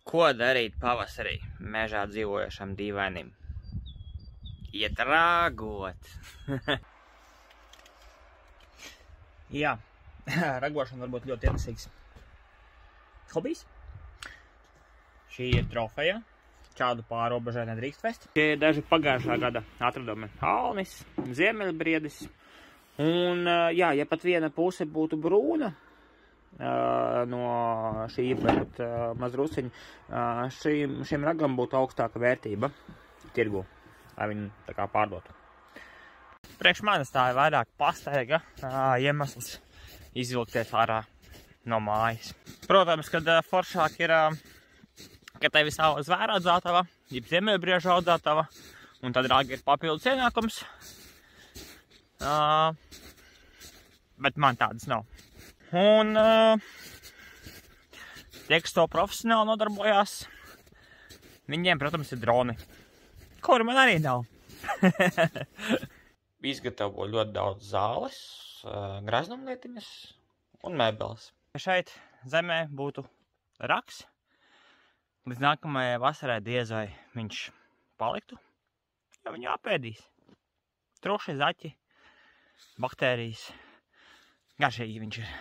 Ko darīt pavasarī mežā dzīvojošam dīvainim? Iet rāgot! Jā, ragošana var būt ļoti ienesīgs hobijs. Šī ir trofeja. Šādu pārobežai nedrīkst vest. Šie ir daži pagājušā gada atradumi. Alnis, ziemeļbriedis. Un, jā, ja pat viena puse būtu brūna no šī bet mazrusiņa, šim ragam būtu augstāka vērtība tirgu, lai viņu tā kā pārdotu. Priekš manis tā ir vairāk pastaiga iemesls izvilkties ārā no mājas. Protams, kad foršāk ir, ka tev ir sava zvēra audzētava, jeb ziemeļbrieža audzētava, un tad ragi ir papildus ienākums. Bet man tādas nav. Un tie, kas to profesionāli nodarbojās, viņiem, protams, ir droni, kuri man arī nav. Izgatavo ļoti daudz zāles, graznumlietiņas un mēbeles. Šeit zemē būtu raks, līdz nākamajai vasarai diez vai viņš paliktu, jo viņu apēdīs. Truši, zaķi, baktērijas, garšīgi viņš ir.